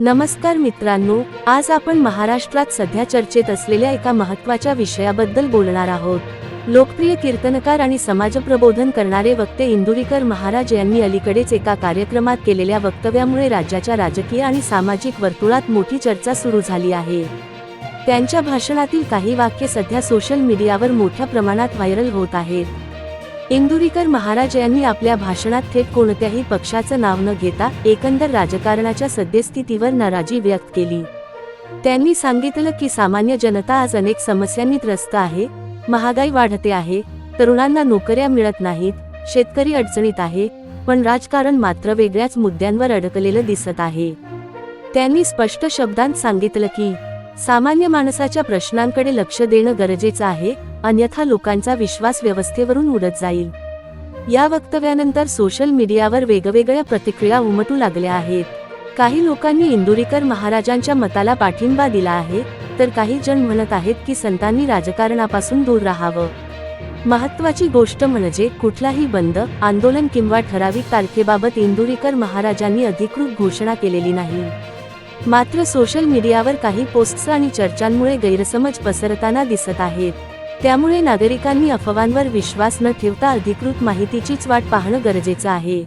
नमस्कार मित्रांनो, आज आपण महाराष्ट्रात सध्या चर्चेत असलेल्या एका महत्त्वाच्या विषयाबद्दल बोलणार आहोत। लोकप्रिय कीर्तनकार आणि समाजप्रबोधन करणारे वक्ते इंदुरीकर महाराज यांनी अलीकडेच एका कार्यक्रमात केलेल्या वक्तव्यामुळे राज्याच्या राजकीय आणि सामाजिक वर्तुळात मोठी चर्चा सुरू झाली आहे। त्यांच्या भाषणातील काही वाक्ये सध्या सोशल मीडियावर मोठ्या प्रमाणात व्हायरल होत आहेत। इंदुरीकर महाराज यांनी आपल्या भाषणात थेट कोणत्याही पक्षाचं नाव न घेता एकंदर राजकारणाच्या सद्यस्थितीवर नाराजी व्यक्त केली। त्यांनी सांगितलं की सामान्य जनता आज अनेक समस्यांनी त्रस्त आहे, महागाई वाढते आहे, तरुणांना नोकऱ्या मिळत नाहीत, शेतकरी अडचणीत आहे, पण राजकारण मात्र वेगळ्याच मुद्द्यांवर अडकलेलं दिसत आहे। त्यांनी स्पष्ट शब्दांत सांगितलं की सामान्य माणसाच्या प्रश्नांकडे लक्ष देणं गरजेचं आहे, अन्यथा लोकांचा विश्वास व्यवस्थेवरून उडत जाईल। या वक्तव्यानंतर सोशल मीडियावर वेगवेगळ्या प्रतिक्रिया उमटू लागल्या आहेत। काही लोकांनी इंदुरीकर महाराजांच्या मताला पाठिंबा दिला आहे, तर काही जण म्हणत आहेत की संतांनी राजकारणापासून दूर राहावं। महत्त्वाची गोष्ट म्हणजे कुठलाही बंद, आंदोलन किंवा ठराविक तारखेबाबत इंदुरीकर महाराजांनी अधिकृत घोषणा केलेली नाही। मात्र सोशल मीडियावर काही पोस्ट्स आणि चर्चांमुळे गैरसमज पसरताना दिसत आहेत। त्यामुळे नागरिकांनी अफवांवर विश्वास न ठेवता अधिकृत माहितीचीच वाट पाहणं गरजेचं आहे।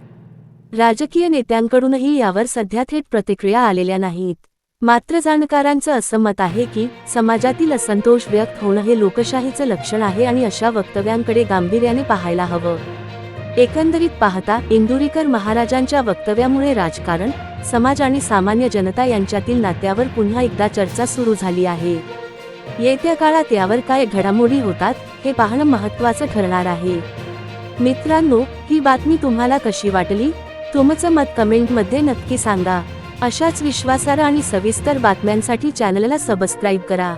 राजकीय नेत्यांकडूनही यावर सध्या थेट प्रतिक्रिया आलेल्या नाहीत। मात्र जाणकारांचं असं मत आहे की समाजातील असंतोष व्यक्त होणं हे लोकशाहीचं लक्षण आहे आणि अशा वक्तव्यांकडे गांभीर्याने पाहायला हवं। एकंदरीत पाहता इंदुरीकर महाराजांच्या वक्तव्यामुळे राजकारण, समाज आणि सामान्य जनता यांच्यातील नात्यावर पुन्हा एकदा चर्चा सुरू झाली आहे। येत्या काळात यावर काय घडामोडी होतात हे पाहणं महत्त्वाचं ठरणार आहे। मित्रांनो, ही बातमी तुम्हाला कशी वाटली? तुमचं मत कमेंटमध्ये नक्की सांगा। अशाच विश्वासार्ह आणि सविस्तर बातम्यांसाठी चॅनलला सबस्क्राईब करा।